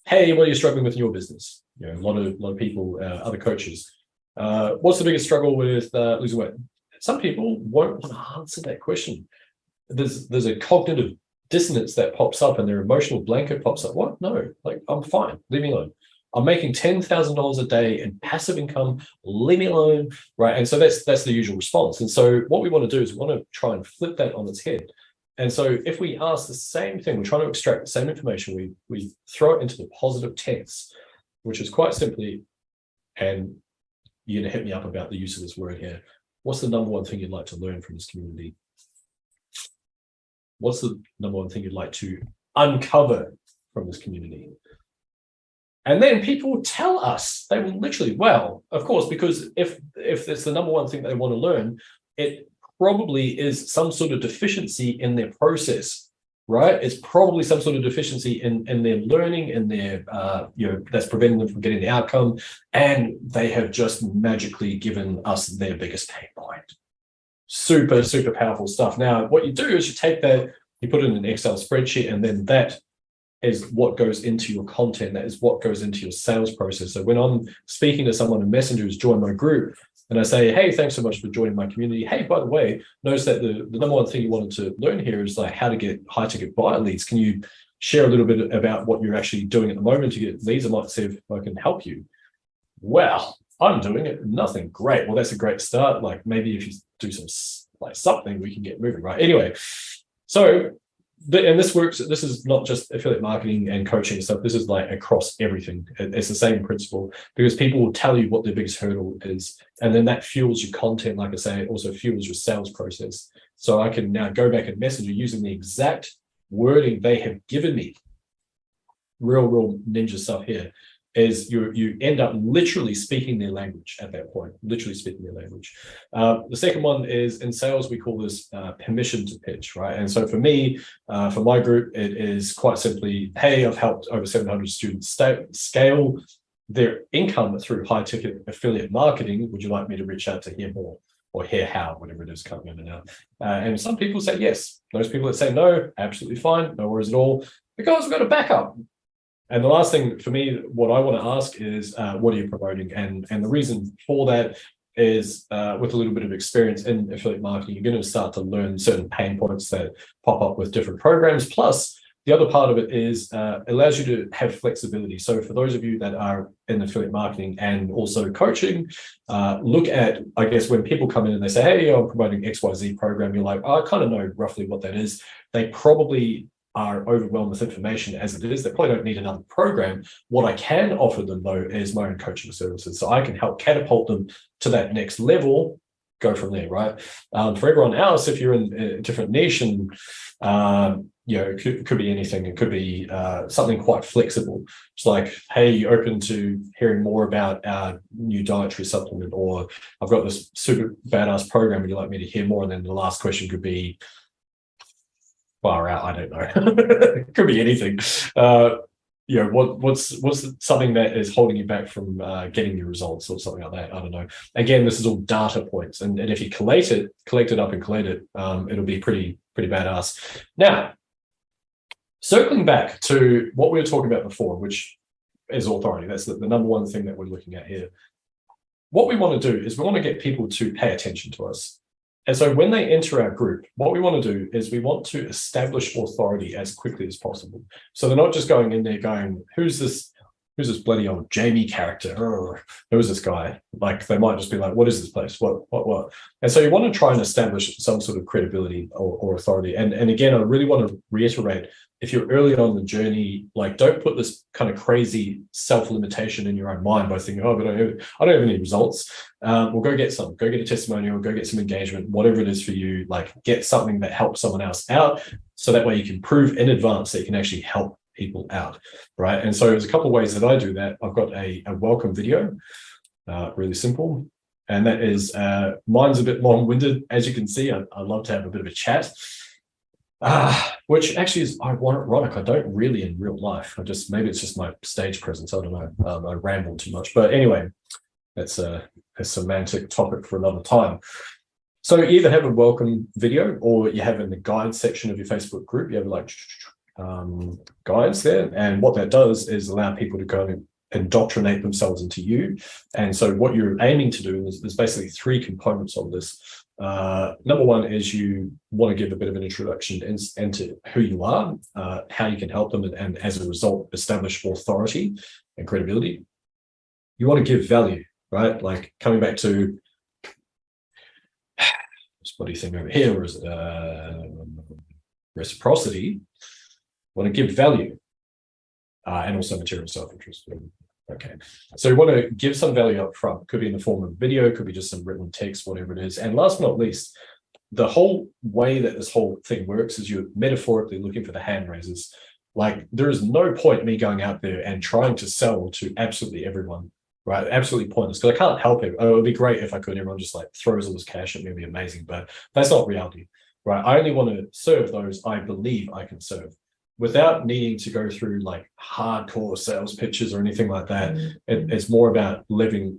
hey, what are you struggling with in your business? A lot of people, other coaches, what's the biggest struggle with losing weight? Some people won't want to answer that question. There's a cognitive dissonance that pops up, and their emotional blanket pops up. What? No, like, I'm fine. Leave me alone. I'm making $10,000 a day in passive income. Leave me alone, right? And so that's the usual response. And so what we want to do is we want to try and flip that on its head. And so if we ask the same thing, we're trying to extract the same information, we throw it into the positive tense, which is quite simply, and you're going to hit me up about the use of this word here. What's the number one thing you'd like to learn from this community? What's the number one thing you'd like to uncover from this community? And then people tell us. They will literally, well, of course, because if it's the number one thing they want to learn, it probably is some sort of deficiency in their process, right? It's probably some sort of deficiency in their learning, in their, that's preventing them from getting the outcome. And they have just magically given us their biggest pain point. Super, super powerful stuff. Now, what you do is you take that, you put it in an Excel spreadsheet, and then that is what goes into your content. That is what goes into your sales process. So when I'm speaking to someone in Messenger who's joined my group, and I say, hey, thanks so much for joining my community. Hey, by the way, notice that the number one thing you wanted to learn here is like how to get high ticket buyer leads. Can you share a little bit about what you're actually doing at the moment to get leads? I might see if I can help you. Well, I'm doing it. Nothing. Great. Well, that's a great start. Like maybe if you do some like something, we can get moving, right? Anyway, so and this works. This is not just affiliate marketing and coaching stuff. This is like across everything. It's the same principle, because people will tell you what their biggest hurdle is, and then that fuels your content. Like I say, it also fuels your sales process. So I can now go back in Messenger using the exact wording they have given me. Real ninja stuff here is you end up literally speaking their language at that point, literally speaking their language. The second one is in sales, we call this permission to pitch, right? And so for me, for my group, it is quite simply, hey, I've helped over 700 students scale their income through high ticket affiliate marketing. Would you like me to reach out to hear more or hear how, whatever it is coming in and out? And some people say yes. Those people that say no, absolutely fine, no worries at all. The guys have got a backup. And the last thing for me, what I want to ask is, what are you promoting? And the reason for that is with a little bit of experience in affiliate marketing, you're going to start to learn certain pain points that pop up with different programs. Plus, the other part of it is it allows you to have flexibility. So for those of you that are in affiliate marketing and also coaching, look at, I guess, when people come in and they say, hey, I'm promoting XYZ program, you're like, oh, I kind of know roughly what that is. They probably are overwhelmed with information as it is. They probably don't need another program. What I can offer them, though, is my own coaching services. So I can help catapult them to that next level, go from there, right? For everyone else, if you're in a different niche and, it could be anything. It could be something quite flexible. It's like, hey, you open to hearing more about our new dietary supplement, or I've got this super badass program, would you like me to hear more? And then the last question could be, far out, I don't know. It could be anything. What's something that is holding you back from getting your results or something like that? I don't know. Again, this is all data points, and if you collect it up and collate it, it'll be pretty badass. Now, circling back to what we were talking about before, which is authority. That's the number one thing that we're looking at here. What we want to do is we want to get people to pay attention to us. And so when they enter our group, what we want to do is we want to establish authority as quickly as possible. So they're not just going in there going, who's this bloody old Jamie character? Oh, who's this guy? Like, they might just be like, what is this place? What? And so you want to try and establish some sort of credibility or authority. And again, I really want to reiterate, if you're early on the journey, like, don't put this kind of crazy self-limitation in your own mind by thinking, oh, but I don't have any results. Well, go get some, go get a testimonial, go get some engagement, whatever it is for you. Like, get something that helps someone else out, so that way you can prove in advance that you can actually help people out, right? And so there's a couple of ways that I do that. I've got a welcome video, really simple. And that is, mine's a bit long-winded. As you can see, I love to have a bit of a chat. Which actually is ironic. I don't really in real life. Maybe it's just my stage presence. I don't know. I ramble too much. But anyway, that's a semantic topic for another time. So you either have a welcome video, or you have in the guides section of your Facebook group, you have like guides there. And what that does is allow people to go and indoctrinate themselves into you. And so what you're aiming to do is there's basically three components of this. Number one is you want to give a bit of an introduction into who you are, how you can help them, and as a result, establish authority and credibility. You want to give value, right? Like, coming back to this bloody thing over here, or is it reciprocity? Want to give value, and also material self-interest. Okay, so you want to give some value up front. Could be in the form of video, could be just some written text, whatever it is. And last but not least, the whole way that this whole thing works is you're metaphorically looking for the hand raisers. Like, there is no point in me going out there and trying to sell to absolutely everyone, right? Absolutely pointless, because I can't help it. Oh, it would be great if I could. Everyone just like throws all this cash at me, it'd be amazing, but that's not reality, right? I only want to serve those I believe I can serve, without needing to go through like hardcore sales pitches or anything like that. It's more about letting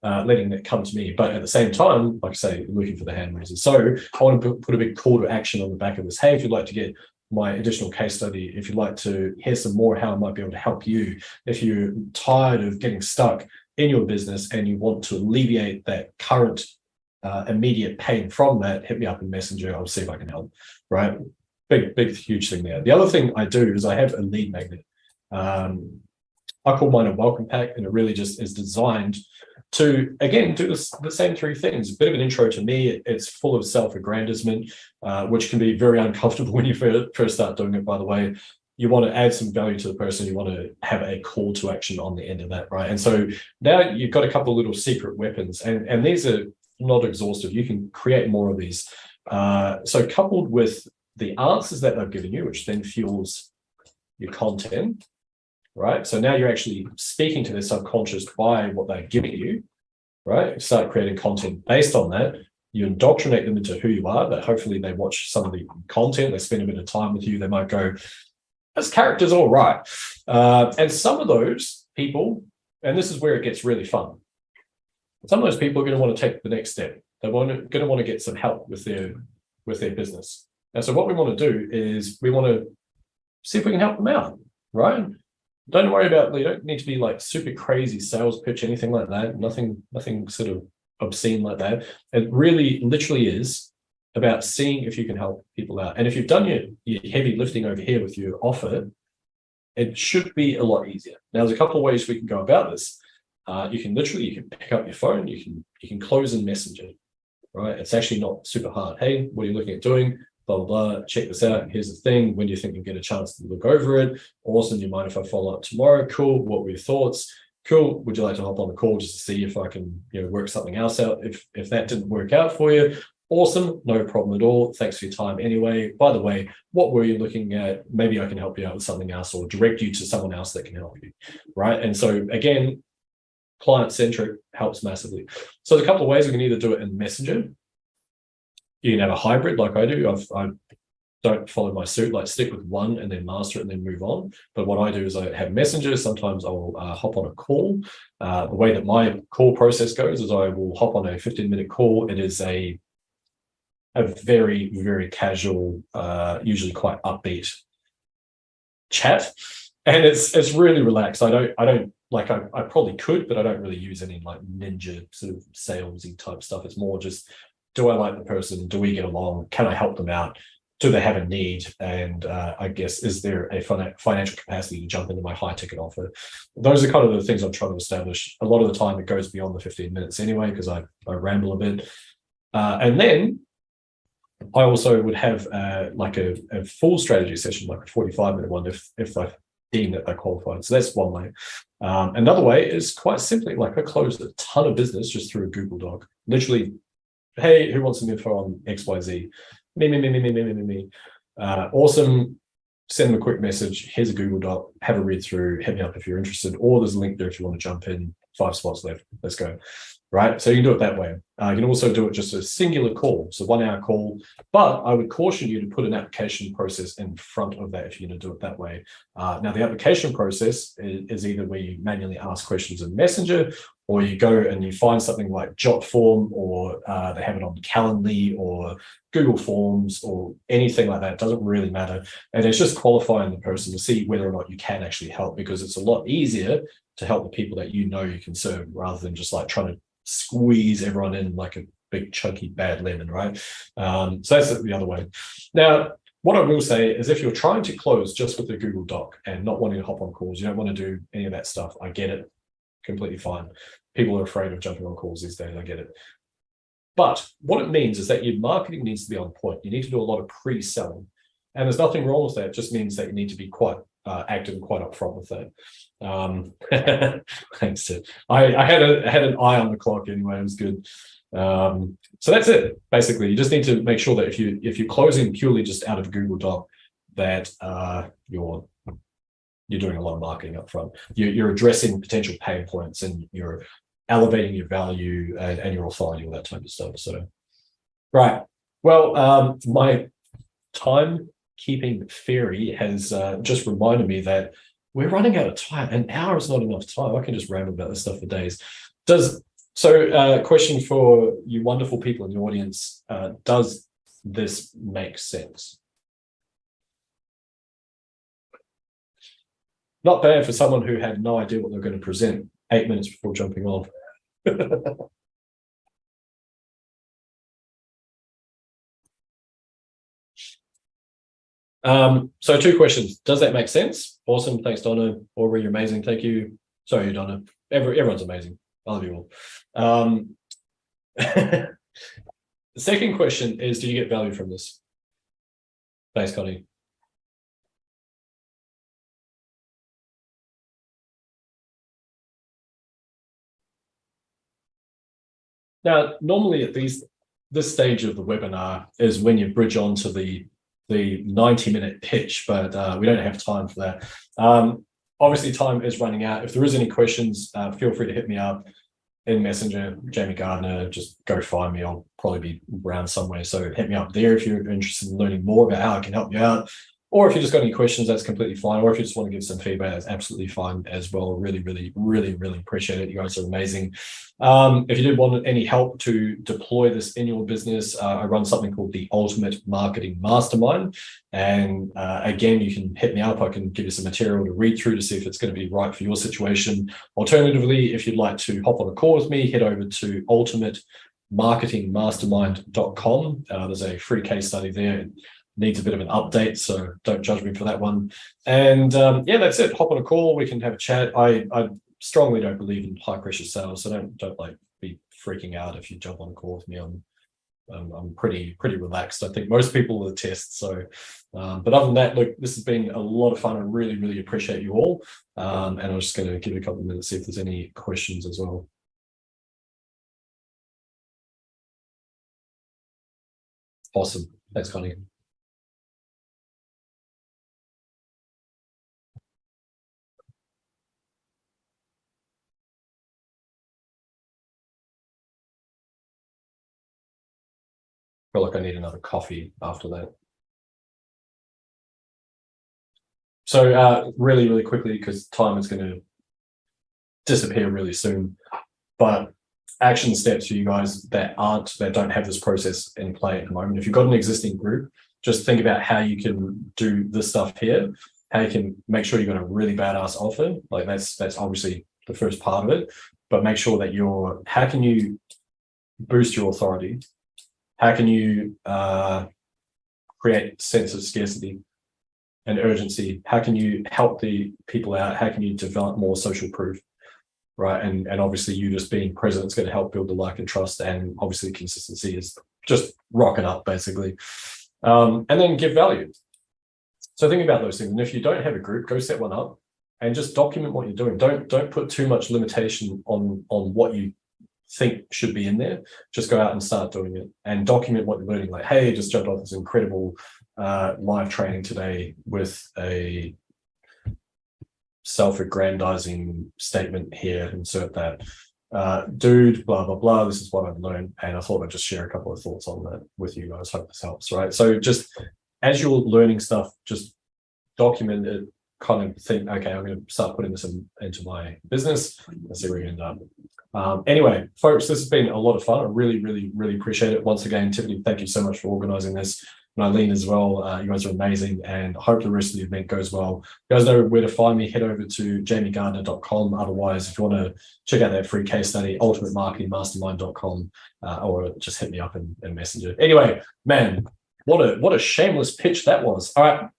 letting that come to me. But at the same time, like I say, looking for the hand raisers. So I want to put a big call to action on the back of this. Hey, if you'd like to get my additional case study, if you'd like to hear some more how I might be able to help you, if you're tired of getting stuck in your business and you want to alleviate that current immediate pain from that, hit me up in Messenger. I'll see if I can help, right? Big, huge thing there. The other thing I do is I have a lead magnet. I call mine a welcome pack, and it really just is designed to, again, do the same three things. A bit of an intro to me. It's full of self-aggrandizement, which can be very uncomfortable when you first start doing it, by the way. You want to add some value to the person. You want to have a call to action on the end of that, right? And so now you've got a couple of little secret weapons, and these are not exhaustive. You can create more of these. So coupled with the answers that they've given you, which then fuels your content, right? So now you're actually speaking to their subconscious by what they're giving you, right? Start creating content based on that. You indoctrinate them into who you are, that hopefully they watch some of the content, they spend a bit of time with you, they might go, this character's all right. And some of those people, and this is where it gets really fun, some of those people are going to want to take the next step. They're going to want to get some help with their business. And so what we want to do is we want to see if we can help them out, right? Don't worry about, you don't need to be like super crazy sales pitch, anything like that. Nothing sort of obscene like that. It really literally is about seeing if you can help people out. And if you've done your heavy lifting over here with your offer, it should be a lot easier. Now, there's a couple of ways we can go about this. You can pick up your phone, you can close in Messenger, right? It's actually not super hard. Hey, what are you looking at doing? Blah, blah, blah. Check this out. Here's the thing. When do you think you'll get a chance to look over it? Awesome. Do you mind if I follow up tomorrow? Cool. What were your thoughts? Cool. Would you like to hop on the call just to see if I can, work something else out? If that didn't work out for you, awesome. No problem at all. Thanks for your time anyway. By the way, what were you looking at? Maybe I can help you out with something else or direct you to someone else that can help you, right? And so again, client-centric helps massively. So there's a couple of ways we can either do it in Messenger. You can have a hybrid like I do. I don't follow my suit, like stick with one and then master it and then move on. But what I do is I have Messenger. Sometimes I'll hop on a call. The way that my call process goes is I will hop on a 15-minute call. It is a very, very casual, usually quite upbeat chat. And it's really relaxed. I don't like, I probably could, but I don't really use any like ninja sort of salesy type stuff. It's more just, do I like the person? Do we get along? Can I help them out? Do they have a need? And I guess, is there a financial capacity to jump into my high ticket offer? Those are kind of the things I'm trying to establish. A lot of the time it goes beyond the 15 minutes anyway, because I ramble a bit. And then I also would have like a full strategy session, like a 45-minute one, if I deem that they're qualified. So that's one way. Another way is quite simply, like I closed a ton of business just through a Google Doc. Literally, hey, who wants some info on XYZ? Me. Awesome. Send them a quick message. Here's a Google Doc. Have a read through. Hit me up if you're interested. Or there's a link there if you want to jump in. 5 spots left. Let's go. Right. So you can do it that way. You can also do it just a singular call. So 1 hour call. But I would caution you to put an application process in front of that if you're going to do it that way. Now, the application process is either where you manually ask questions in Messenger, or you go and you find something like Jotform, or they have it on Calendly or Google Forms or anything like that. It doesn't really matter. And it's just qualifying the person to see whether or not you can actually help, because it's a lot easier to help the people that you can serve, rather than just like trying to squeeze everyone in like a big chunky bad lemon, right? So that's the other way. Now, what I will say is, if you're trying to close just with the Google Doc and not wanting to hop on calls, you don't want to do any of that stuff. I get it. Completely fine. People are afraid of jumping on calls these days. I get it. But what it means is that your marketing needs to be on point. You need to do a lot of pre-selling. And there's nothing wrong with that. It just means that you need to be quite active and quite upfront with that. Thanks, Sid. I had an eye on the clock anyway. It was good. So that's it. Basically, you just need to make sure that if you're closing purely just out of Google Doc, that you're doing a lot of marketing up front. You're addressing potential pain points, and you're elevating your value and your authority, all that type of stuff. So, right. Well, my timekeeping fairy has just reminded me that we're running out of time. An hour is not enough time. I can just ramble about this stuff for days. Does So question for you wonderful people in the audience, does this make sense? Not bad for someone who had no idea what they're going to present 8 minutes before jumping on. So 2 questions. Does that make sense? Awesome. Thanks, Donna. Aubrey, you're amazing. Thank you. Sorry, Donna. Everyone's amazing. I love you all. The second question is, do you get value from this? Thanks, Connie. Now, normally at this stage of the webinar is when you bridge on to the 90-minute pitch, but we don't have time for that. Obviously, time is running out. If there is any questions, feel free to hit me up in Messenger, Jamie Gardner. Just go find me. I'll probably be around somewhere. So hit me up there if you're interested in learning more about how I can help you out. Or if you just got any questions, that's completely fine. Or if you just want to give some feedback, that's absolutely fine as well. Really, really, really, really appreciate it. You guys are amazing. If you did want any help to deploy this in your business, I run something called the Ultimate Marketing Mastermind. And again, you can hit me up. I can give you some material to read through to see if it's going to be right for your situation. Alternatively, if you'd like to hop on a call with me, head over to ultimatemarketingmastermind.com. There's a free case study there. Needs a bit of an update, so don't judge me for that one. And yeah, that's it. Hop on a call. We can have a chat. I strongly don't believe in high pressure sales, so don't like be freaking out if you jump on a call with me. I'm pretty relaxed. I think most people will attest. So, but other than that, look, this has been a lot of fun. I really, really appreciate you all. And I'm just going to give it a couple of minutes, see if there's any questions as well. Awesome. Thanks, Connie. I feel like I need another coffee after that. So really, really quickly, because time is going to disappear really soon, but action steps for you guys that don't have this process in play at the moment. If you've got an existing group, just think about how you can do this stuff here, how you can make sure you've got a really badass offer. Like that's obviously the first part of it, but make sure that how can you boost your authority? How can you create sense of scarcity and urgency? How can you help the people out? How can you develop more social proof? Right. And obviously you just being present is going to help build the like and trust, and obviously consistency is just rocking up basically. And then give value. So think about those things. And if you don't have a group, go set one up and just document what you're doing. Don't put too much limitation on what you think should be in there. Just go out and start doing it and document what you're learning. Like, hey, just jumped off this incredible live training today with a self-aggrandizing statement here, insert that. Dude, blah, blah, blah, this is what I've learned. And I thought I'd just share a couple of thoughts on that with you guys. Hope this helps, right? So just as you're learning stuff, just document it, kind of think, okay, I'm going to start putting this into my business. Let's see where we end up. Anyway, folks, this has been a lot of fun. I really, really, really appreciate it. Once again, Tiffany, thank you so much for organizing this. And Eileen as well. You guys are amazing, and I hope the rest of the event goes well. You guys know where to find me. Head over to jamiegardner.com. Otherwise, if you want to check out that free case study, ultimatemarketingmastermind.com, or just hit me up in Messenger. Anyway, man, what a shameless pitch that was. All right,